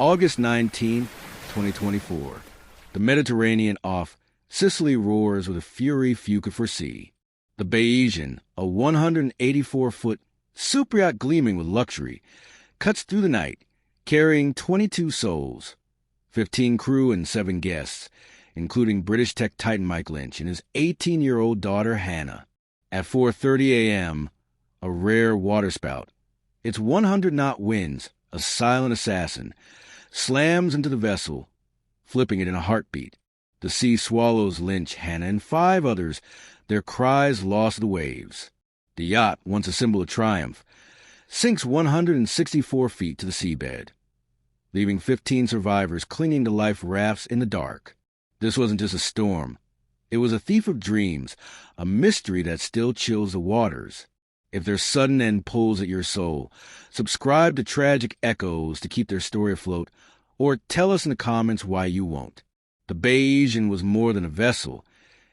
August 19, 2024. The Mediterranean off Sicily roars with a fury few could foresee. The Bayesian, a 184-foot superyacht gleaming with luxury, cuts through the night, carrying 22 souls, 15 crew and 7 guests, including British tech titan Mike Lynch and his 18-year-old daughter Hannah. At 4:30 a.m., a rare waterspout, its 100-knot winds, a silent assassin, slams into the vessel, flipping it in a heartbeat. The sea swallows Lynch, Hannah, and 5 others, their cries lost in the waves. The yacht, once a symbol of triumph, sinks 164 feet to the seabed, leaving 15 survivors clinging to life rafts in the dark. This wasn't just a storm. It was a thief of dreams, a mystery that still chills the waters. If their sudden end pulls at your soul, subscribe to Tragic Echoes to keep their story afloat, or tell us in the comments why you won't. The Bayesian was more than a vessel.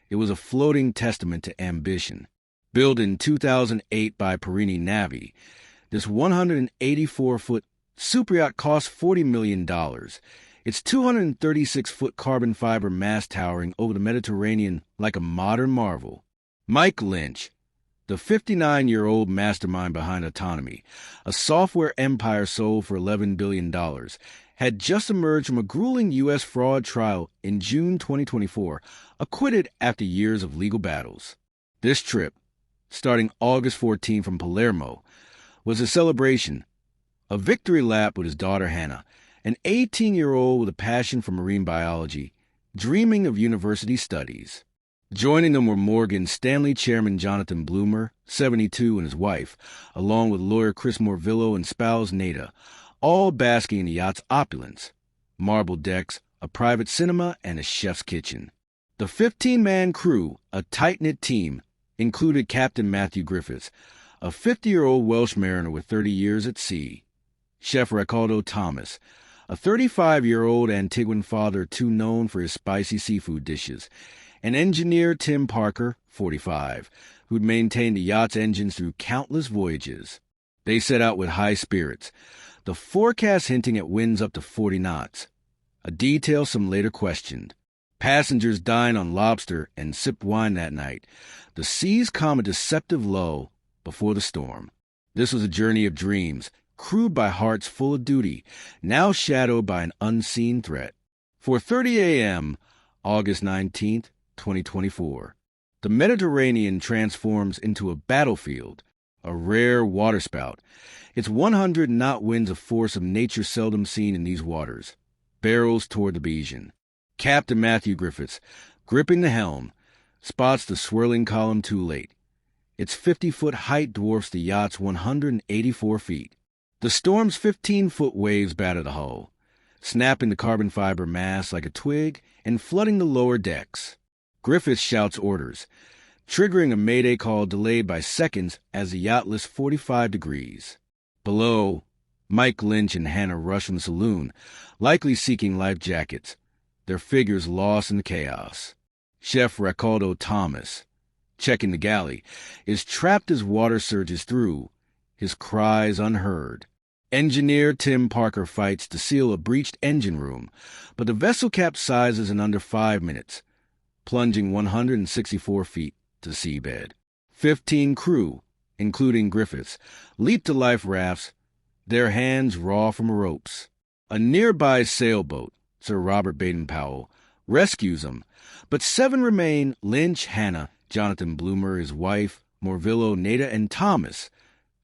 It was a floating testament to ambition. Built in 2008 by Perini Navi, this 184-foot superyacht cost $40 million. Its 236-foot carbon fiber mast towering over the Mediterranean like a modern marvel. Mike Lynch, the 59-year-old mastermind behind Autonomy, a software empire sold for $11 billion, had just emerged from a grueling U.S. fraud trial in June 2024, acquitted after years of legal battles. This trip, starting August 14 from Palermo, was a celebration, a victory lap with his daughter Hannah, an 18-year-old with a passion for marine biology, dreaming of university studies. Joining them were Morgan Stanley chairman Jonathan Bloomer, 72, and his wife, along with lawyer Chris Morvillo and spouse Nada, all basking in the yacht's opulence: marble decks, a private cinema, and a chef's kitchen. The 15-man crew, a tight-knit team, included Captain Matthew Griffiths, a 50-year-old Welsh mariner with 30 years at sea, Chef Ricardo Thomas, a 35-year-old Antiguan father too known for his spicy seafood dishes, and engineer Tim Parker, 45, who'd maintained the yacht's engines through countless voyages. They set out with high spirits, the forecast hinting at winds up to 40 knots, a detail some later questioned. Passengers dined on lobster and sipped wine that night. The seas calm a deceptive lull before the storm. This was a journey of dreams, crewed by hearts full of duty, now shadowed by an unseen threat. 4:30 a.m., August 19, 2024. The Mediterranean transforms into a battlefield, a rare waterspout. Its 100-knot winds a force of nature seldom seen in these waters, barrels toward the Bayesian. Captain Matthew Griffiths, gripping the helm, spots the swirling column too late. Its 50-foot height dwarfs the yacht's 184 feet. The storm's 15-foot waves batter the hull, snapping the carbon fiber mast like a twig and flooding the lower decks. Griffiths shouts orders, triggering a mayday call delayed by seconds as the yacht lists 45 degrees. Below, Mike Lynch and Hannah rush from the saloon, likely seeking life jackets, their figures lost in the chaos. Chef Ricardo Thomas, checking the galley, is trapped as water surges through, his cries unheard. Engineer Tim Parker fights to seal a breached engine room, but the vessel capsizes in under 5 minutes, plunging 164 feet to seabed. 15 crew, including Griffiths, leap to life rafts, their hands raw from ropes. A nearby sailboat, Sir Robert Baden-Powell, rescues them, but 7 remain: Lynch, Hannah, Jonathan Bloomer, his wife, Morvillo, Nada, and Thomas,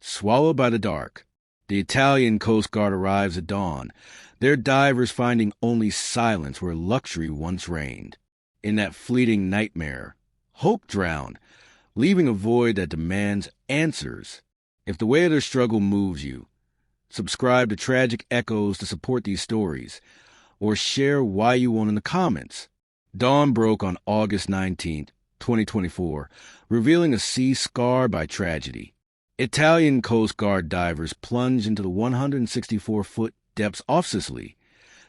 swallowed by the dark. The Italian Coast Guard arrives at dawn, their divers finding only silence where luxury once reigned. In that fleeting nightmare, hope drowned, leaving a void that demands answers. If the way of their struggle moves you, subscribe to Tragic Echoes to support these stories, or share why you won't in the comments. Dawn broke on August 19, 2024, revealing a sea scarred by tragedy. Italian Coast Guard divers plunged into the 164-foot depths off Sicily,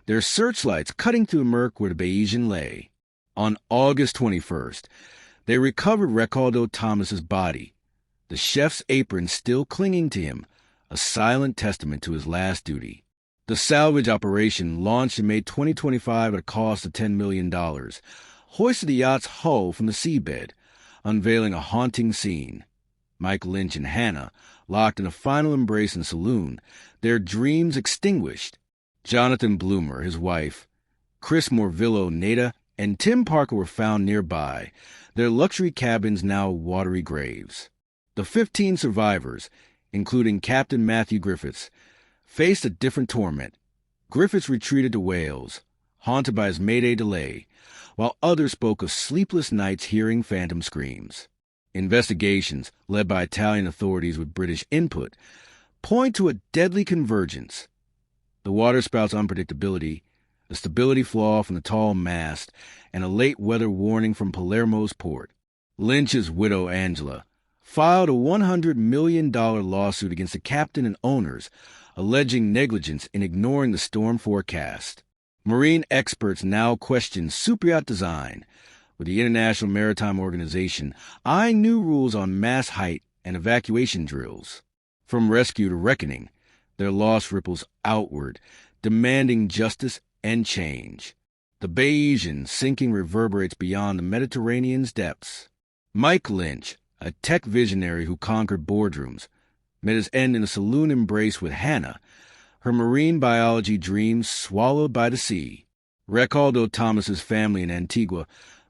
their searchlights cutting through the murk where the Bayesian lay. On August 21st, they recovered Ricardo Thomas's body, the chef's apron still clinging to him, a silent testament to his last duty. The salvage operation, launched in May 2025 at a cost of $10 million, hoisted the yacht's hull from the seabed, unveiling a haunting scene. Mike Lynch and Hannah, locked in a final embrace in the saloon, their dreams extinguished. Jonathan Bloomer, his wife, Chris Morvillo Nada, and Tim Parker were found nearby, their luxury cabins now watery graves. The 15 survivors, including Captain Matthew Griffiths, faced a different torment. Griffiths retreated to Wales, haunted by his Mayday delay, while others spoke of sleepless nights hearing phantom screams. Investigations, led by Italian authorities with British input, point to a deadly convergence. The waterspout's unpredictability, the stability flaw from the tall mast, and a late weather warning from Palermo's port. Lynch's widow, Angela, filed a $100 million lawsuit against the captain and owners, alleging negligence in ignoring the storm forecast. Marine experts now question superyacht design, with the International Maritime Organization eyeing new rules on mast height and evacuation drills. From rescue to reckoning, their loss ripples outward, demanding justice and change. The Bayesian sinking reverberates beyond the Mediterranean's depths. Mike Lynch, a tech visionary who conquered boardrooms, met his end in a saloon embrace with Hannah, her marine biology dreams swallowed by the sea. Recaldo Thomas's family in Antigua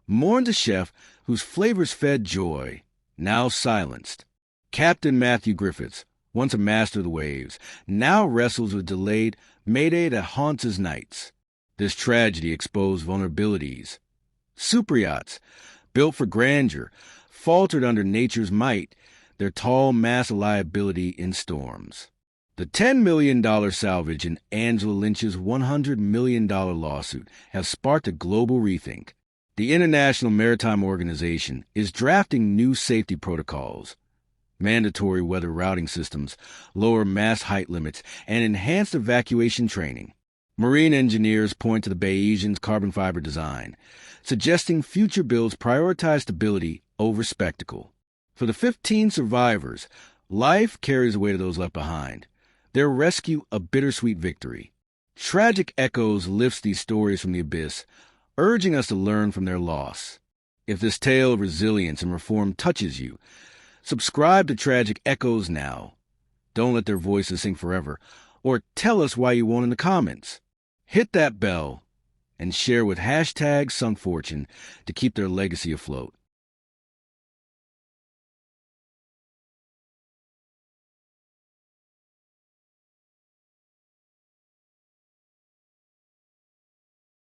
mourned a chef whose flavors fed joy, now silenced. Captain Matthew Griffiths, once a master of the waves, now wrestles with delayed Mayday that haunts his nights. This tragedy exposed vulnerabilities. Superyachts, built for grandeur, faltered under nature's might, their tall mass liability in storms. The $10 million salvage and Angela Lynch's $100 million lawsuit have sparked a global rethink. The International Maritime Organization is drafting new safety protocols, mandatory weather routing systems, lower mast height limits, and enhanced evacuation training. Marine engineers point to the Bayesian's carbon fiber design, suggesting future builds prioritize stability over spectacle. For the 15 survivors, life carries the weight of those left behind. Their rescue a bittersweet victory. Tragic echoes lifts these stories from the abyss, urging us to learn from their loss. If this tale of resilience and reform touches you, subscribe to Tragic Echoes now. Don't let their voices sing forever, or tell us why you won't in the comments. Hit that bell and share with #SunkFortune to keep their legacy afloat.